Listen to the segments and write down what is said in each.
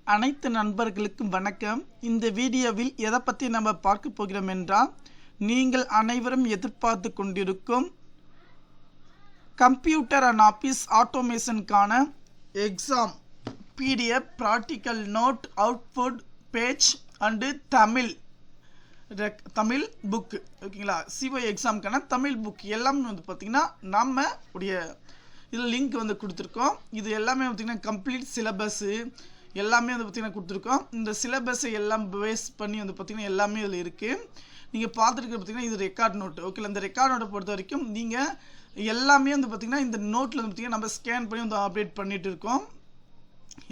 அனைத்து நண்பர்களுக்கும் வணக்கம். இந்த வீடியோவில் எதை பற்றி நம்ம பார்க்க போகிறோம் என்றால், நீங்கள் அனைவரும் எதிர்பார்த்து கொண்டிருக்கும் கம்ப்யூட்டர் அண்ட் ஆஃபீஸ் ஆட்டோமேஷனுக்கான exam PDF, practical note, output page and Tamil book, ஓகேங்களா? சிஓ எக்ஸாமுக்கான தமிழ் புக் எல்லாமே வந்து பார்த்திங்கன்னா நம்ம உடைய இதில் லிங்க் வந்து கொடுத்துருக்கோம். இது எல்லாமே பார்த்திங்கன்னா கம்ப்ளீட் சிலபஸ்ஸு எல்லாமே வந்து பார்த்திங்கன்னா கொடுத்துருக்கோம். இந்த சிலபஸை எல்லாம் பேஸ் பண்ணி வந்து பார்த்திங்கன்னா எல்லாமே இதில் இருக்குது. நீங்கள் பார்த்துருக்க பார்த்திங்கன்னா இது ரெக்கார்ட் நோட்டு, ஓகேங்களா? இந்த ரெக்கார்ட் நோட்டை பொறுத்த வரைக்கும் நீங்கள் எல்லாமே வந்து பார்த்திங்கன்னா இந்த நோட்டில் வந்து பார்த்திங்கன்னா நம்ம ஸ்கேன் பண்ணி வந்து அப்டேட் பண்ணிகிட்டு இருக்கோம்.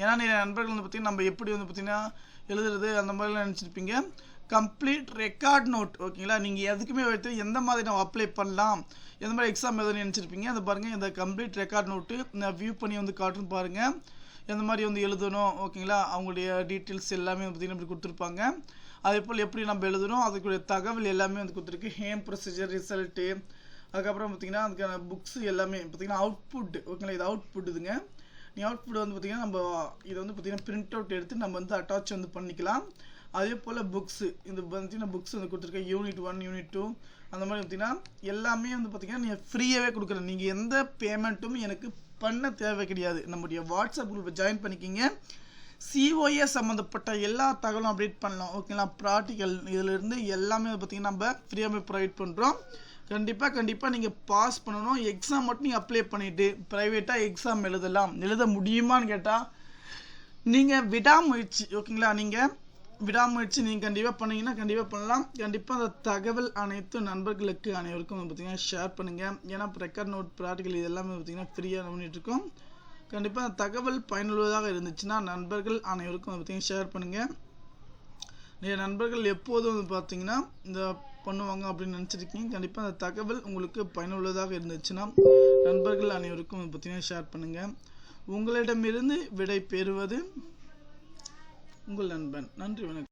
ஏன்னா நிறைய நண்பர்கள் வந்து பார்த்திங்கன்னா நம்ம எப்படி வந்து பார்த்திங்கன்னா எழுதுறது அந்த மாதிரிலாம் நினச்சிருப்பீங்க. கம்ப்ளீட் ரெக்கார்ட் நோட், ஓகேங்களா? நீங்கள் எதுக்குமே வைத்து எந்த மாதிரி நம்ம அப்ளை பண்ணலாம், எந்த மாதிரி எக்ஸாம் எதுன்னு நினச்சிருப்பீங்க. அதை பாருங்கள், இந்த கம்ப்ளீட் ரெக்கார்ட் நோட்டு நான் வியூ பண்ணி வந்து காட்டுன்னு பாருங்கள். எந்த மாதிரி வந்து எழுதணும், ஓகேங்களா? அவங்களுடைய டீட்டெயில்ஸ் எல்லாமே வந்து பார்த்திங்கன்னா இப்படி கொடுத்துருப்பாங்க. அதே போல் எப்படி நம்ம எழுதணும் அதுக்குரிய தகவல் எல்லாமே வந்து கொடுத்துருக்கு. ஹேம் ப்ரொசீஜர், ரிசல்ட்டு, அதுக்கப்புறம் பார்த்திங்கன்னா அதுக்கான புக்ஸ் எல்லாமே பார்த்திங்கன்னா அவுட்புட், ஓகேங்களா? இது அவுட்புட் இதுங்க. நீ அவுட்புட் வந்து பார்த்திங்கன்னா நம்ம இதை வந்து பார்த்திங்கன்னா பிரிண்ட் அவுட் எடுத்து நம்ம வந்து அட்டாச் வந்து பண்ணிக்கலாம். அதே போல் புக்ஸு, இந்த பார்த்திங்கன்னா புக்ஸ் வந்து கொடுத்துருக்கேன். யூனிட் 1, யூனிட் 2 அந்த மாதிரி பார்த்திங்கன்னா எல்லாமே வந்து பார்த்திங்கன்னா நீங்கள் ஃப்ரீயாகவே கொடுக்குறேன். நீங்கள் எந்த பேமெண்ட்டும் எனக்கு பண்ண தேவை கிடையாது. நம்முடைய வாட்ஸ்அப் குரூப்பை ஜாயின் பண்ணிக்கிங்க. சிஓஏ சம்மந்தப்பட்ட எல்லா தகவலும் அப்டேட் பண்ணலாம், ஓகேங்களா? ப்ராக்டிக்கல் இதிலிருந்து எல்லாமே பார்த்திங்கன்னா நம்ம ஃப்ரீயாகவே ப்ரொவைட் பண்ணுறோம். கண்டிப்பாக நீங்கள் பாஸ் பண்ணணும். எக்ஸாம் மட்டும் நீங்கள் அப்ளை பண்ணிவிட்டு ப்ரைவேட்டாக எக்ஸாம் எழுத முடியுமான்னு கேட்டால் நீங்கள் விடாமுயற்சி, ஓகேங்களா? நீங்கள் விடாமுயற்சி நீங்கள் கண்டிப்பாக பண்ணிங்கன்னா கண்டிப்பாக பண்ணலாம். கண்டிப்பாக அந்த தகவல் அனைத்து நண்பர்களுக்கு அனைவருக்கும் பார்த்திங்கன்னா ஷேர் பண்ணுங்கள். ஏன்னா ரெக்கார்ட் நோட், ப்ராக்டிக்கல் இது எல்லாமே பார்த்திங்கன்னா ஃப்ரீயாக பண்ணிகிட்ருக்கோம். கண்டிப்பாக அந்த தகவல் பயனுள்ளதாக இருந்துச்சுன்னா நண்பர்கள் அனைவருக்கும் பார்த்திங்கன்னா ஷேர் பண்ணுங்கள். நிறைய நண்பர்கள் எப்போதும் வந்து பார்த்திங்கன்னா இந்த பண்ணுவாங்க அப்படின்னு நினச்சிருக்கீங்க. கண்டிப்பாக அந்த தகவல் உங்களுக்கு பயனுள்ளதாக இருந்துச்சுன்னா நண்பர்கள் அனைவருக்கும் பார்த்திங்கன்னா ஷேர் பண்ணுங்கள். உங்களிடமிருந்து விடை பெறுவது உங்கள் நண்பன். நன்றி, வணக்கம்.